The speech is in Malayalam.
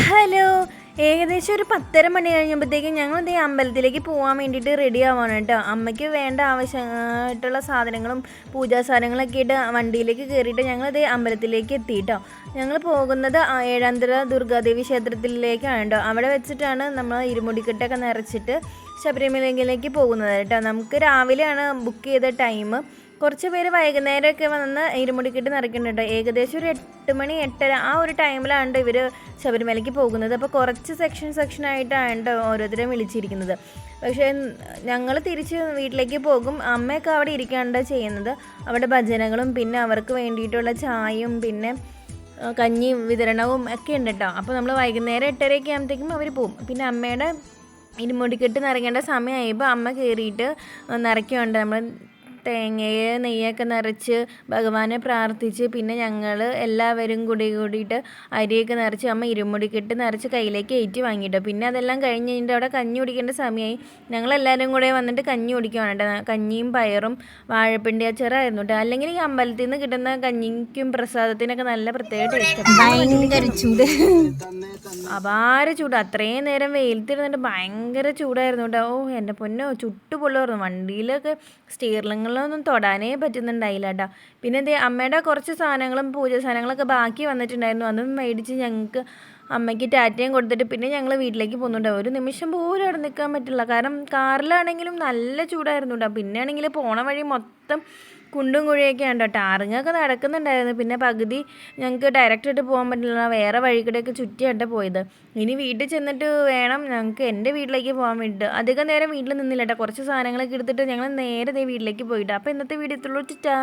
ഹലോ. ഏകദേശം ഒരു 10:30 മണി കഴിഞ്ഞപ്പോഴത്തേക്കും ഞങ്ങൾ ദേ അമ്പലത്തിലേക്ക് പോകാൻ വേണ്ടിയിട്ട് റെഡി ആവാണ് കേട്ടോ. അമ്മയ്ക്ക് വേണ്ട ആവശ്യമായിട്ടുള്ള സാധനങ്ങളും പൂജാ സാധനങ്ങളൊക്കെ ആയിട്ട് വണ്ടിയിലേക്ക് കയറിയിട്ട് ഞങ്ങൾ ദേ അമ്പലത്തിലേക്ക് എത്തി കേട്ടോ. ഞങ്ങൾ പോകുന്നത് ഏഴാന്തര ദുർഗാദേവി ക്ഷേത്രത്തിലേക്കാണ് കേട്ടോ. അവിടെ വെച്ചിട്ടാണ് നമ്മൾ ഇരുമുടിക്കെട്ടൊക്കെ നിറച്ചിട്ട് ശബരിമലയിലേക്ക് പോകുന്നത് കേട്ടോ. നമുക്ക് രാവിലെയാണ് ബുക്ക് ചെയ്ത ടൈം. കുറച്ച് പേര് വൈകുന്നേരമൊക്കെ വന്ന് ഇരുമുടിക്കെട്ട് നിറയ്ക്കുന്നുണ്ട് കേട്ടോ. ഏകദേശം ഒരു 8 മണി 8:30 ആ ഒരു ടൈമിലാണ് ഇവർ ശബരിമലയ്ക്ക് പോകുന്നത്. അപ്പോൾ കുറച്ച് സെക്ഷനായിട്ടാണ് ഓരോരുത്തരെയും വിളിച്ചിരിക്കുന്നത്. പക്ഷേ ഞങ്ങൾ തിരിച്ച് വീട്ടിലേക്ക് പോകും. അമ്മയൊക്കെ അവിടെ ഇരിക്കാണ്ട് ചെയ്യുന്നത്. അവിടെ ഭജനകളും പിന്നെ അവർക്ക് വേണ്ടിയിട്ടുള്ള ചായയും പിന്നെ കഞ്ഞിയും വിതരണവും ഒക്കെ ഉണ്ട് കേട്ടോ. അപ്പോൾ നമ്മൾ വൈകുന്നേരം 8:30 ആകുമ്പോഴത്തേക്കും അവർ പോകും. പിന്നെ അമ്മയുടെ ഇരുമുടിക്കെട്ട് നിറയ്ക്കേണ്ട സമയമായപ്പോൾ അമ്മ കയറിയിട്ട് നിറയ്ക്കുന്നുണ്ട്. നമ്മൾ തേങ്ങയെ നെയ്യൊക്കെ നിറച്ച് ഭഗവാനെ പ്രാർത്ഥിച്ച് പിന്നെ ഞങ്ങൾ എല്ലാവരും കൂടിയിട്ട് അരിയൊക്കെ നിറച്ച് അമ്മ ഇരുമുടിക്കെട്ട് നിറച്ച് കയ്യിലേക്ക് ഏറ്റി വാങ്ങിയിട്ടോ. പിന്നെ അതെല്ലാം കഴിഞ്ഞ് കഴിഞ്ഞിട്ട് അവിടെ കഞ്ഞി കുടിക്കേണ്ട സമയമായി. ഞങ്ങളെല്ലാവരും കൂടെ വന്നിട്ട് കഞ്ഞി കുടിക്കുകയാണ് കേട്ടോ. കഞ്ഞിയും പയറും വാഴപ്പിണ്ടി അച്ചാറായിരുന്നു കേട്ടോ. അല്ലെങ്കിൽ ഈ അമ്പലത്തിൽ നിന്ന് കിട്ടുന്ന കഞ്ഞിക്കും പ്രസാദത്തിനൊക്കെ നല്ല പ്രത്യേക ടേസ്റ്റ്. അപാര ചൂട്. അത്രയും നേരം വെയിലത്തിരുന്നിട്ട് ഭയങ്കര ചൂടായിരുന്നു കേട്ടോ. ഓ എൻ്റെ പൊന്നോ, ചുട്ടു പൊള്ളുമായിരുന്നു. വണ്ടിയിലൊക്കെ സ്റ്റീറിലൊന്നും തൊടാനേ പറ്റുന്നുണ്ടായില്ല കേട്ടോ. പിന്നെ എന്തേ അമ്മയുടെ കുറച്ച് സാധനങ്ങളും പൂജ സാധനങ്ങളൊക്കെ ബാക്കി വന്നിട്ടുണ്ടായിരുന്നു. അതും മേടിച്ച് ഞങ്ങൾക്ക് അമ്മയ്ക്ക് ടാറ്റയും കൊടുത്തിട്ട് പിന്നെ ഞങ്ങൾ വീട്ടിലേക്ക് പോകുന്നുണ്ട്. ഒരു നിമിഷം പോലും അവിടെ നിൽക്കാൻ പറ്റില്ല. കാരണം കാറിലാണെങ്കിലും നല്ല ചൂടായിരുന്നു കേട്ടോ. പിന്നെ ആണെങ്കിൽ പോണ വഴി മൊത്തം കുണ്ടും കുഴിയൊക്കെ ഉണ്ട് കേട്ടോ. ടാറിങ്ങൊക്കെ നടക്കുന്നുണ്ടായിരുന്നു. പിന്നെ പകുതി ഞങ്ങൾക്ക് ഡയറക്റ്റ് ആയിട്ട് പോകാൻ പറ്റില്ല. വേറെ വഴികൂടെയൊക്കെ ചുറ്റിയായിട്ട് പോയത്. ഇനി വീട്ടിൽ ചെന്നിട്ട് വേണം ഞങ്ങൾക്ക് എൻ്റെ വീട്ടിലേക്ക് പോകാൻ വേണ്ടിയിട്ട്. അധികം നേരം വീട്ടിൽ നിന്നില്ല കേട്ടോ. കുറച്ച് സാധനങ്ങളൊക്കെ എടുത്തിട്ട് ഞങ്ങൾ നേരെ വീട്ടിലേക്ക് പോയിട്ട്. അപ്പോൾ ഇന്നത്തെ വീഡിയോ എത്തുള്ളൂ. ടാ.